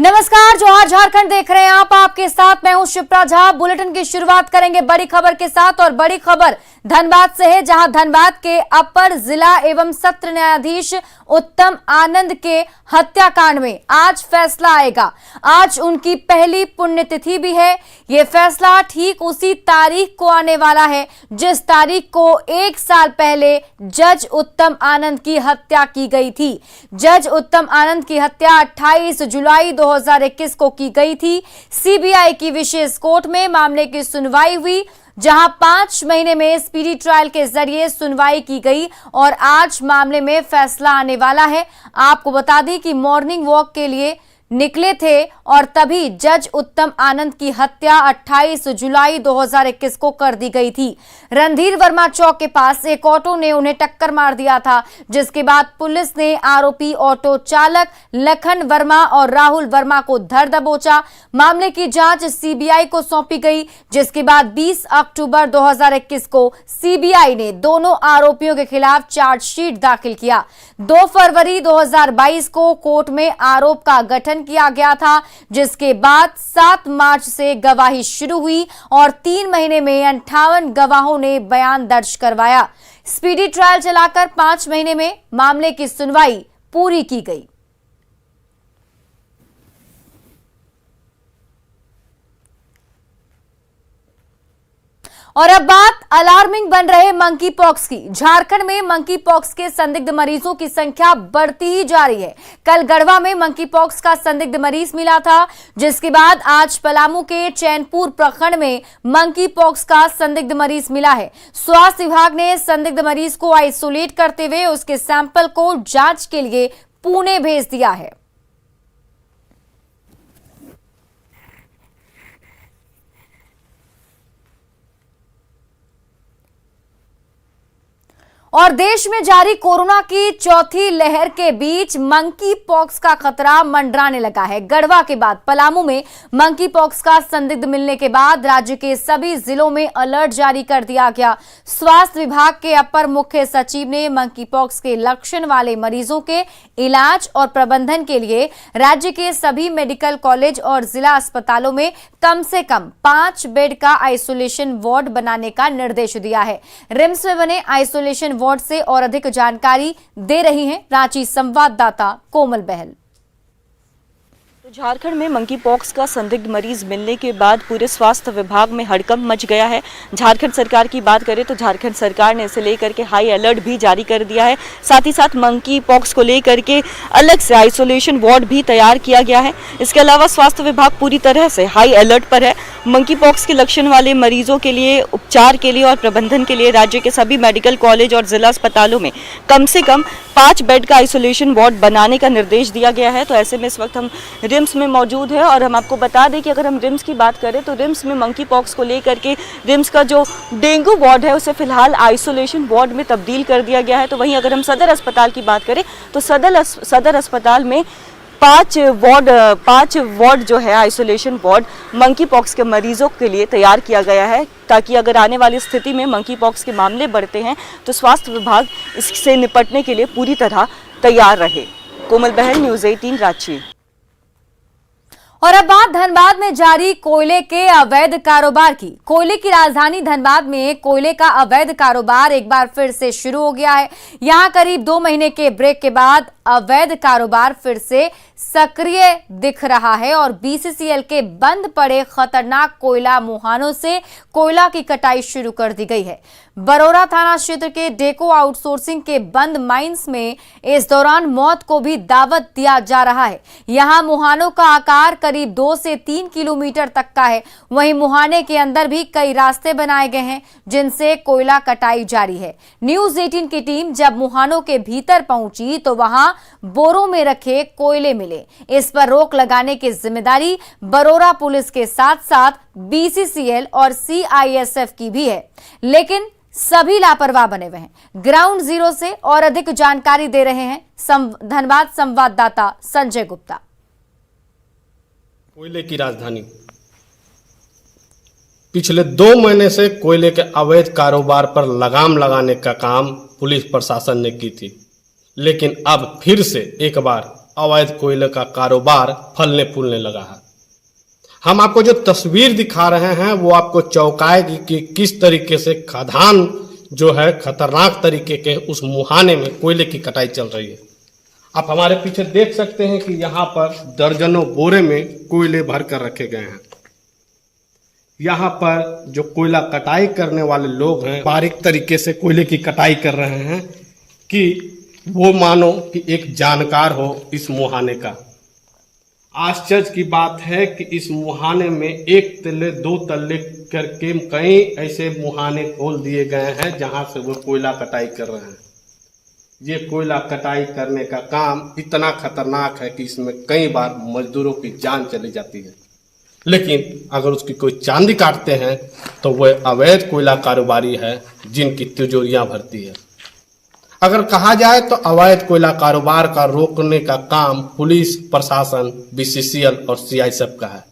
नमस्कार, जोहार झारखंड देख रहे हैं आप। आपके साथ मैं हूं शिप्रा झा। बुलेटिन की शुरुआत करेंगे बड़ी खबर के साथ और बड़ी खबर धनबाद से है, जहां धनबाद के अपर जिला एवं सत्र न्यायाधीश उत्तम आनंद के हत्याकांड में आज फैसला आएगा। आज उनकी पहली पुण्यतिथि भी है। यह फैसला ठीक उसी तारीख को आने वाला है जिस तारीख को 1 साल पहले जज उत्तम आनंद की हत्या की गई थी। जज उत्तम आनंद की हत्या 28 जुलाई 2021 को की गई थी। सीबीआई की विशेष कोर्ट में मामले की सुनवाई हुई, जहां 5 महीने में स्पीडी ट्रायल के जरिए सुनवाई की गई और आज मामले में फैसला आने वाला है। आपको बता दें कि मॉर्निंग वॉक के लिए निकले थे और तभी जज उत्तम आनंद की हत्या 28 जुलाई 2021 को कर दी गई थी। रणधीर वर्मा चौक के पास एक ऑटो ने उन्हें टक्कर मार दिया था, जिसके बाद पुलिस ने आरोपी ऑटो चालक लखन वर्मा और राहुल वर्मा को धर दबोचा। मामले की जांच सीबीआई को सौंपी गई, जिसके बाद 20 अक्टूबर 2021 को सीबीआई ने दोनों आरोपियों के खिलाफ चार्जशीट दाखिल किया। 2 फरवरी 2022 को कोर्ट में आरोप का गठन किया गया था, जिसके बाद 7 मार्च से गवाही शुरू हुई और 3 महीने में 58 गवाहों ने बयान दर्ज करवाया। स्पीडी ट्रायल चलाकर 5 महीने में मामले की सुनवाई पूरी की गई। और अब बात अलार्मिंग बन रहे मंकी पॉक्स की। झारखंड में मंकी पॉक्स के संदिग्ध मरीजों की संख्या बढ़ती ही जा रही है। कल गढ़वा में मंकी पॉक्स का संदिग्ध मरीज मिला था, जिसके बाद आज पलामू के चैनपुर प्रखंड में मंकी पॉक्स का संदिग्ध मरीज मिला है। स्वास्थ्य विभाग ने संदिग्ध मरीज को आइसोलेट करते हुए उसके सैंपल को जांच के लिए पुणे भेज दिया है। और देश में जारी कोरोना की चौथी लहर के बीच मंकी पॉक्स का खतरा मंडराने लगा है। गढ़वा के बाद पलामू में मंकी पॉक्स का संदिग्ध मिलने के बाद राज्य के सभी जिलों में अलर्ट जारी कर दिया गया। स्वास्थ्य विभाग के अपर मुख्य सचिव ने मंकी पॉक्स के लक्षण वाले मरीजों के इलाज और प्रबंधन के लिए राज्य के सभी मेडिकल कॉलेज और जिला अस्पतालों में कम से कम 5 बेड का आइसोलेशन वार्ड बनाने का निर्देश दिया है। रिम्स में बने आइसोलेशन वार्ड से और अधिक जानकारी दे रही हैं रांची संवाददाता कोमल बहल। झारखंड में मंकी पॉक्स का संदिग्ध मरीज मिलने के बाद पूरे स्वास्थ्य विभाग में हड़कंप मच गया है। झारखंड सरकार की बात करें तो झारखंड सरकार ने इसे लेकर के हाई अलर्ट भी जारी कर दिया है। साथ ही साथ मंकी पॉक्स को लेकर के अलग से आइसोलेशन वार्ड भी तैयार किया गया है। इसके अलावा स्वास्थ्य विभाग पूरी तरह से हाई अलर्ट पर है। मंकी पॉक्स के लक्षण वाले मरीजों के लिए उपचार के लिए और प्रबंधन के लिए राज्य के सभी मेडिकल कॉलेज और जिला अस्पतालों में कम से कम 5 बेड का आइसोलेशन वार्ड बनाने का निर्देश दिया गया है। तो ऐसे में इस वक्त हम रिम्स में मौजूद है और हम आपको बता दें कि अगर हम रिम्स की बात करें तो रिम्स में मंकी पॉक्स को लेकर के रिम्स का जो डेंगू वार्ड है उसे फिलहाल आइसोलेशन वार्ड में तब्दील कर दिया गया है। तो वहीं अगर हम सदर अस्पताल की बात करें तो सदर अस्पताल में 5 वार्ड जो है आइसोलेशन वार्ड मंकी पॉक्स के मरीजों के लिए तैयार किया गया है, ताकि अगर आने वाली स्थिति में मंकी पॉक्स के मामले बढ़ते हैं तो स्वास्थ्य विभाग इससे निपटने के लिए पूरी तरह तैयार रहे। कोमल बहल, न्यूज़ 18 रांची। और अब बात धनबाद में जारी कोयले के अवैध कारोबार की। कोयले की राजधानी धनबाद में कोयले का अवैध कारोबार एक बार फिर से शुरू हो गया है। यहां करीब 2 महीने के ब्रेक के बाद अवैध कारोबार फिर से सक्रिय दिख रहा है और बीसीसीएल के बंद पड़े खतरनाक कोयला मुहानों से कोयला की कटाई शुरू कर दी गई है। बरोरा थाना क्षेत्र के डेको आउटसोर्सिंग के बंद माइंस में इस दौरान मौत को भी दावत दिया जा रहा है। यहां मुहानों का आकार करीब 2 से 3 किलोमीटर तक का है। वहीं मुहाने के अंदर भी कई रास्ते बनाए गए हैं जिनसे कोयला कटाई जारी है। न्यूज़ 18 की टीम जब मुहानों के भीतर पहुंची तो वहां बोरों में रखे कोयले मिले। इस पर रोक लगाने की जिम्मेदारी बरोरा पुलिस के साथ साथ बीसीसीएल और सीआईएसएफ की भी है, लेकिन सभी लापरवाह बने हुए हैं। ग्राउंड जीरो से और अधिक जानकारी दे रहे हैं धनबाद संवाददाता संजय गुप्ता। कोयले की राजधानी पिछले 2 महीने से कोयले के अवैध कारोबार पर लगाम लगाने का काम पुलिस प्रशासन ने की थी, लेकिन अब फिर से एक बार अवैध कोयले का कारोबार फलने फूलने लगा है। हम आपको जो तस्वीर दिखा रहे हैं वो आपको चौंकाएगी कि किस तरीके से खदान जो है खतरनाक तरीके के उस मुहाने में कोयले की कटाई चल रही है। आप हमारे पीछे देख सकते हैं कि यहाँ पर दर्जनों बोरे में कोयले भर कर रखे गए हैं। यहाँ पर जो कोयला कटाई करने वाले लोग हैं बारीक तरीके से कोयले की कटाई कर रहे हैं कि वो मानो कि एक जानकार हो इस मुहाने का। आश्चर्य की बात है कि इस मुहाने में एक तल्ले दो तल्ले करके कई ऐसे मुहाने खोल दिए गए हैं जहां से वो कोयला कटाई कर रहे हैं। ये कोयला कटाई करने का काम इतना खतरनाक है कि इसमें कई बार मजदूरों की जान चली जाती है, लेकिन अगर उसकी कोई चांदी काटते हैं तो वह अवैध कोयला कारोबारी है जिनकी तिजोरियां भरती है। अगर कहा जाए तो अवैध कोयला कारोबार का रोकने का काम पुलिस प्रशासन, बीसीसीएल और सीआईएसएफ का है,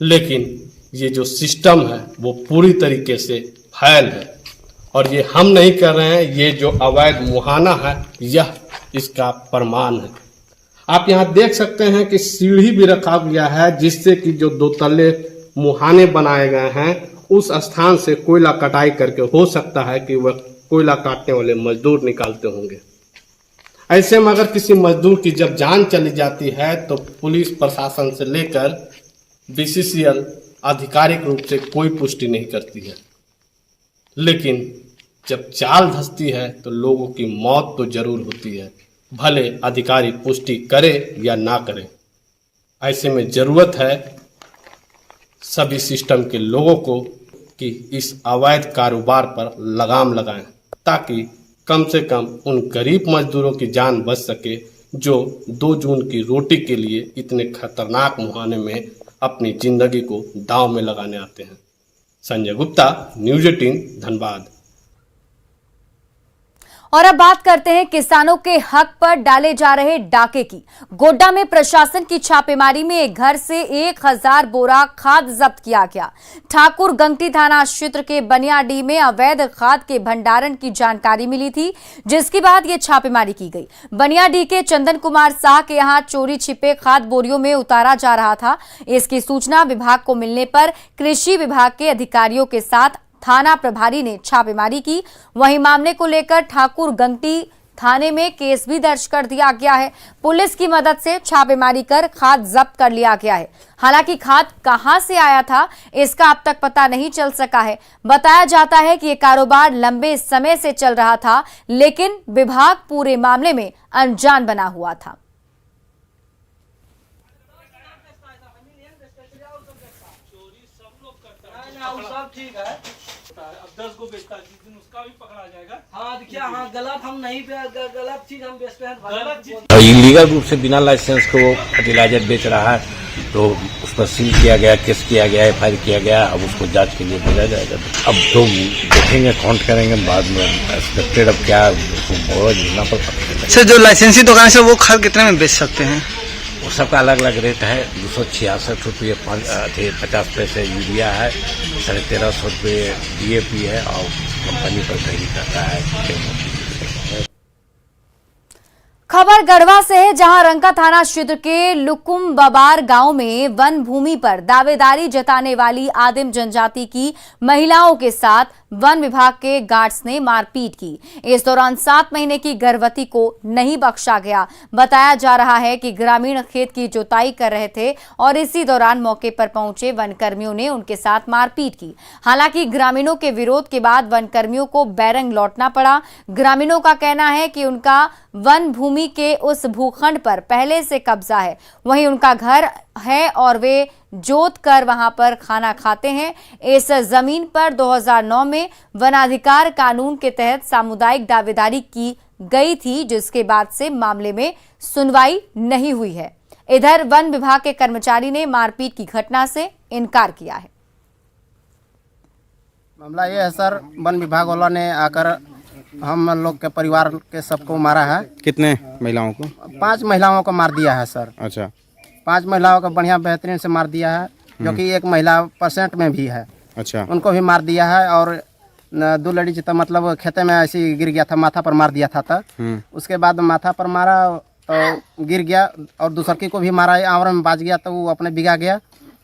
लेकिन ये जो सिस्टम है वो पूरी तरीके से फैल है और ये हम नहीं कर रहे हैं। ये जो अवैध मुहाना है यह इसका प्रमाण है। आप यहाँ देख सकते हैं कि सीढ़ी भी रखा गया है जिससे कि जो दो तल्ले मुहाने बनाए गए हैं उस स्थान से कोयला कटाई करके हो सकता है कि वह कोयला काटने वाले मजदूर निकालते होंगे। ऐसे में अगर किसी मजदूर की जब जान चली जाती है तो पुलिस प्रशासन से लेकर बीसीसीएल आधिकारिक रूप से कोई पुष्टि नहीं करती है, लेकिन जब चाल धंसती है तो लोगों की मौत तो जरूर होती है, भले अधिकारी पुष्टि करे या ना करे। ऐसे में जरूरत है सभी सिस्टम के लोगों को कि इस अवैध कारोबार पर लगाम लगाएं ताकि कम से कम उन गरीब मजदूरों की जान बच सके जो 2 जून की रोटी के लिए इतने खतरनाक मुहाने में अपनी जिंदगी को दांव में लगाने आते हैं। संजय गुप्ता, न्यूज़ 18, धनबाद। और अब बात करते हैं किसानों के हक पर डाले जा रहे डाके की। गोड्डा में प्रशासन की छापेमारी में एक घर से 1000 बोरा खाद जब्त किया गया। ठाकुर गंगटी थाना क्षेत्र के बनियाडीह में अवैध खाद के भंडारण की जानकारी मिली थी, जिसके बाद ये छापेमारी की गई। बनियाडीह के चंदन कुमार शाह के यहां चोरी छिपे खाद बोरियों में उतारा जा रहा था। इसकी सूचना विभाग को मिलने पर कृषि विभाग के अधिकारियों के साथ थाना प्रभारी ने छापेमारी की। वहीं मामले को लेकर ठाकुर गंगटी थाने में केस भी दर्ज कर दिया गया है। पुलिस की मदद से छापेमारी कर खाद जब्त कर लिया गया है। हालांकि खाद कहां से आया था इसका अब तक पता नहीं चल सका है। बताया जाता है कि यह कारोबार लंबे समय से चल रहा था, लेकिन विभाग पूरे मामले में अनजान बना हुआ था। सब ठीक है, अब 10 को बेचता है, जिस दिन उसका भी पकड़ा जाएगा। हाँ देखिए, हाँ गलत हम नहीं, गलत चीज हम बेचते हैं, गलत चीज इलीगल रूप से बिना लाइसेंस को वो फर्टिलाइजर बेच रहा है, तो उस पर सील किया गया, केस किया गया, एफआईआर किया गया। अब उसको जांच के लिए भेजा जाएगा। अब तो देखेंगे, काउंट करेंगे, बाद में एक्सपेक्टेड अब क्या योजना पर। सर, जो लाइसेंसी दुकान से वो खाद कितने में बेच सकते हैं? वो सबका अलग अलग रेट है। 266 रुपये 50 पैसे यूरिया है, 1350 रुपये DAP है और कंपनी पर खरीद करता है। खबर गढ़वा से है, जहां रंका थाना क्षेत्र के लुकुम बबार गांव में वन भूमि पर दावेदारी जताने वाली आदिम जनजाति की महिलाओं के साथ वन विभाग के गार्ड्स ने मारपीट की। इस दौरान 7 महीने की गर्भवती को नहीं बख्शा गया। बताया जा रहा है कि ग्रामीण खेत की जुताई कर रहे थे और इसी दौरान मौके पर पहुंचे वनकर्मियों ने उनके साथ मारपीट की। हालांकि ग्रामीणों के विरोध के बाद वनकर्मियों को बैरंग लौटना पड़ा। ग्रामीणों का कहना है कि उनका वन भूमि के उस भूखंड पर पहले से कब्जा है, वहीं उनका घर है और वे जोत कर वहां पर खाना खाते हैं। इस जमीन पर 2009 में वनाधिकार कानून के तहत सामुदायिक दावेदारी की गई थी, जिसके बाद से मामले में सुनवाई नहीं हुई है। इधर वन विभाग के कर्मचारी ने मारपीट की घटना से इनकार किया है। मामला ये है सर, वन विभाग वालों ने आकर हम लोग के परिवार के सबको मारा है। कितने महिलाओं को? 5 महिलाओं को मार दिया है सर। अच्छा, 5 महिलाओं को बढ़िया बेहतरीन से मार दिया है, जो कि एक महिला % में भी है। अच्छा, उनको भी मार दिया है। और 2 लड़की तो मतलब खेते में ऐसे गिर गया था, माथा पर मार दिया था। उसके बाद माथा पर मारा, तो गिर गया और दूसरकी को भी मारा, आंवड़ में बाज गया तो वो अपने बिगा गया।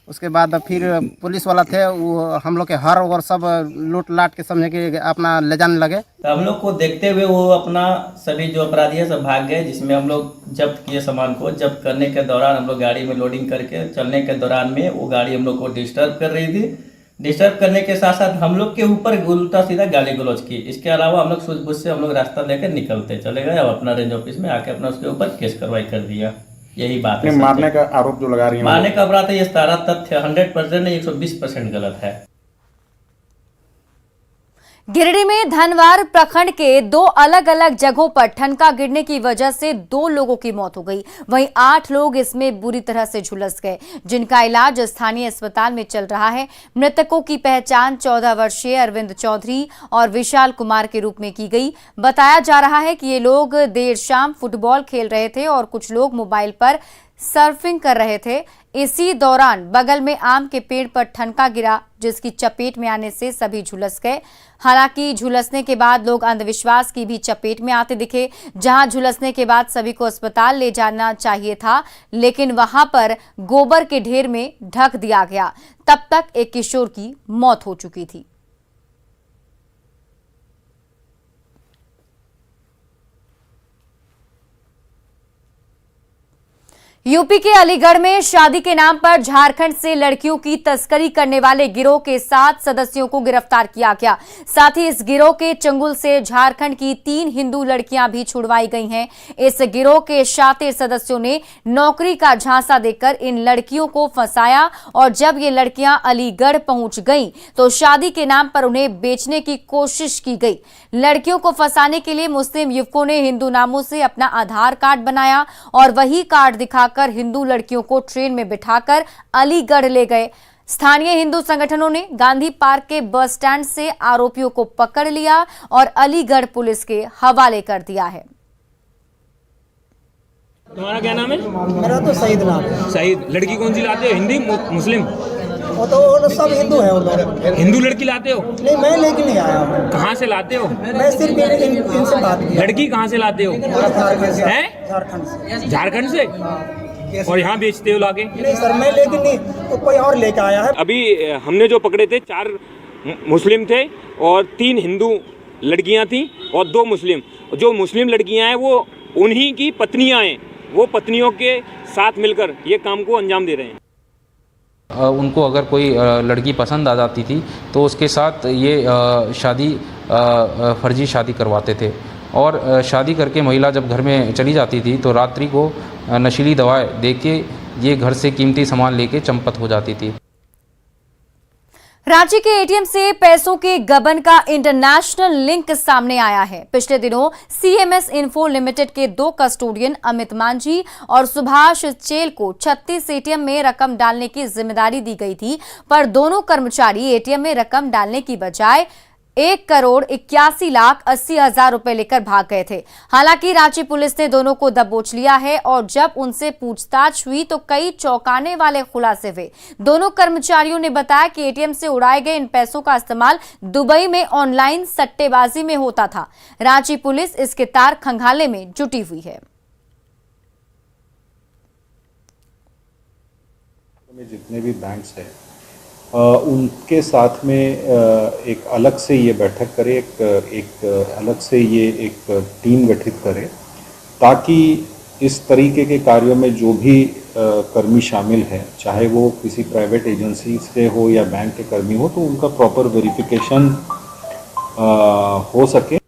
उसके बाद फिर पुलिस वाला थे वो हम लोग के हर और सब लूट लाट के समझे कि अपना ले जाने लगे। तो हम लोग को देखते हुए वो अपना सभी जो अपराधी है सब भाग गए, जिसमें हम लोग जब्त किए सामान को। जब्त करने के दौरान हम लोग गाड़ी में लोडिंग करके चलने के दौरान में वो गाड़ी हम लोग को डिस्टर्ब कर रही थी। डिस्टर्ब करने के साथ साथ हम लोग के ऊपर उल्टा सीधा गाली गलौज की। इसके अलावा हम लोग सूझबूझ से हम लोग रास्ता लेकर निकलते चले गए और अपना रेंज ऑफिस में आके अपना उसके ऊपर केस कार्रवाई कर दिया। यही बात है। मारने का आरोप जो लगा रही है, मारने का अपराध है, ये सारा तथ्य 100% नहीं 120% गलत है। गिरिडीह में धनवार प्रखंड के 2 अलग अलग जगहों पर ठनका गिरने की वजह से 2 लोगों की मौत हो गई। वहीं 8 लोग इसमें बुरी तरह से झुलस गए, जिनका इलाज स्थानीय अस्पताल में चल रहा है। मृतकों की पहचान 14 वर्षीय अरविंद चौधरी और विशाल कुमार के रूप में की गई। बताया जा रहा है कि ये लोग देर शाम फुटबॉल खेल रहे थे और कुछ लोग मोबाइल पर सर्फिंग कर रहे थे। इसी दौरान बगल में आम के पेड़ पर ठनका गिरा, जिसकी चपेट में आने से सभी झुलस गए। हालांकि झुलसने के बाद लोग अंधविश्वास की भी चपेट में आते दिखे। जहां झुलसने के बाद सभी को अस्पताल ले जाना चाहिए था, लेकिन वहां पर गोबर के ढेर में ढक दिया गया। तब तक एक किशोर की मौत हो चुकी थी। यूपी के अलीगढ़ में शादी के नाम पर झारखंड से लड़कियों की तस्करी करने वाले गिरोह के 7 सदस्यों को गिरफ्तार किया गया। साथ ही इस गिरोह के चंगुल से झारखंड की 3 हिंदू लड़कियां भी छुड़वाई गई हैं। इस गिरोह के शातिर सदस्यों ने नौकरी का झांसा देकर इन लड़कियों को फंसाया और जब ये लड़कियां अलीगढ़ पहुंच गईं तो शादी के नाम पर उन्हें बेचने की कोशिश की गई। लड़कियों को फंसाने के लिए मुस्लिम युवकों ने हिंदू नामों से अपना आधार कार्ड बनाया और वही कार्ड दिखाकर हिंदू लड़कियों को ट्रेन में बिठाकर अलीगढ़ ले गए। स्थानीय हिंदू संगठनों ने गांधी पार्क के बस स्टैंड से आरोपियों को पकड़ लिया और अलीगढ़ पुलिस के हवाले कर दिया है। तुम्हारा क्या नाम है? मेरा तो सईद नाम है। सईद। लड़की कौन सी लाते हो? हिंदी मुस्लिम? वो तो सब हिंदू है। वो लोग हिंदू लड़की लाते हो? नहीं, मैं लेके नहीं आया हूँ। कहाँ से लाते हो? मैं सिर्फ इनसे बात की। लड़की कहाँ से लाते हो? झारखंड से। झारखंड से? और यहाँ बेचते हो लाके? नहीं सर, मैं लेके नहीं, तो कोई और लेके आया है। अभी हमने जो पकड़े थे 4 मुस्लिम थे और 3 हिंदू लड़कियाँ थी और 2 मुस्लिम। जो मुस्लिम लड़कियाँ हैं वो उन्हीं की पत्नियाँ हैं। वो पत्नियों के साथ मिलकर ये काम को अंजाम दे रहे हैं। उनको अगर कोई लड़की पसंद आ जाती थी तो उसके साथ ये शादी फर्जी शादी करवाते थे और शादी करके महिला जब घर में चली जाती थी तो रात्रि को नशीली दवाएं देके ये घर से कीमती सामान लेके चंपत हो जाती थी। रांची के एटीएम से पैसों के गबन का इंटरनेशनल लिंक सामने आया है। पिछले दिनों सीएमएस इन्फो लिमिटेड के 2 कस्टोडियन अमित मांझी और सुभाष चेल को 36 एटीएम में रकम डालने की जिम्मेदारी दी गई थी, पर दोनों कर्मचारी एटीएम में रकम डालने की बजाय 1,81,80,000 रुपए लेकर भाग गए थे। हालांकि रांची पुलिस ने दोनों को दबोच लिया है और जब उनसे पूछताछ हुई तो कई चौंकाने वाले खुलासे हुए। दोनों कर्मचारियों ने बताया कि एटीएम से उड़ाए गए इन पैसों का इस्तेमाल दुबई में ऑनलाइन सट्टेबाजी में होता था। रांची पुलिस इसके तार खंगालने में जुटी हुई है। जितने भी बैंक्स हैं उनके साथ में एक अलग से ये बैठक करे, एक अलग से ये एक टीम गठित करे ताकि इस तरीके के कार्यों में जो भी कर्मी शामिल है, चाहे वो किसी प्राइवेट एजेंसी से हो या बैंक के कर्मी हो, तो उनका प्रॉपर वेरिफिकेशन हो सके।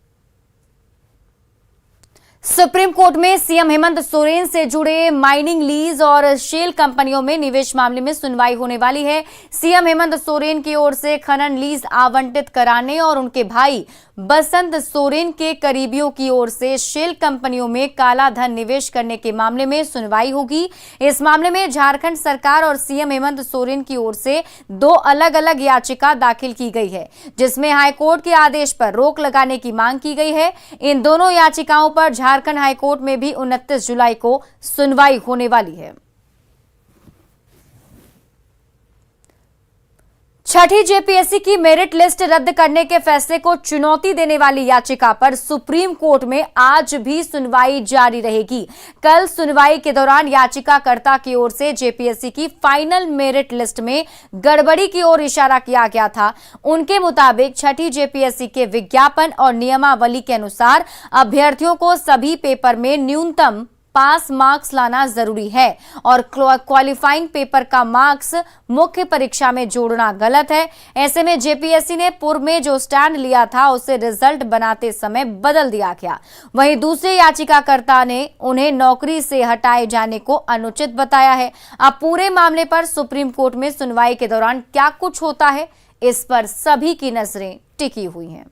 सुप्रीम कोर्ट में सीएम हेमंत सोरेन से जुड़े माइनिंग लीज और शेल कंपनियों में निवेश मामले में सुनवाई होने वाली है। सीएम हेमंत सोरेन की ओर से खनन लीज आवंटित कराने और उनके भाई बसंत सोरेन के करीबियों की ओर से शेल कंपनियों में काला धन निवेश करने के मामले में सुनवाई होगी। इस मामले में झारखंड सरकार और सीएम हेमंत सोरेन की ओर से 2 अलग अलग याचिका दाखिल की गई है, जिसमें हाईकोर्ट के आदेश पर रोक लगाने की मांग की गई है। इन दोनों याचिकाओं पर झारखंड हाईकोर्ट में भी 29 जुलाई को सुनवाई होने वाली है। छठी जेपीएससी की मेरिट लिस्ट रद्द करने के फैसले को चुनौती देने वाली याचिका पर सुप्रीम कोर्ट में आज भी सुनवाई जारी रहेगी। कल सुनवाई के दौरान याचिकाकर्ता की ओर से जेपीएससी की फाइनल मेरिट लिस्ट में गड़बड़ी की ओर इशारा किया गया था। उनके मुताबिक छठी जेपीएससी के विज्ञापन और नियमावली के अनुसार अभ्यर्थियों को सभी पेपर में न्यूनतम पास मार्क्स लाना जरूरी है और क्वालिफाइंग पेपर का मार्क्स मुख्य परीक्षा में जोड़ना गलत है। ऐसे में जेपीएससी ने पूर्व में जो स्टैंड लिया था उसे रिजल्ट बनाते समय बदल दिया गया। वहीं दूसरे याचिकाकर्ता ने उन्हें नौकरी से हटाए जाने को अनुचित बताया है। अब पूरे मामले पर सुप्रीम कोर्ट में सुनवाई के दौरान क्या कुछ होता है, इस पर सभी की नजरें टिकी हुई हैं।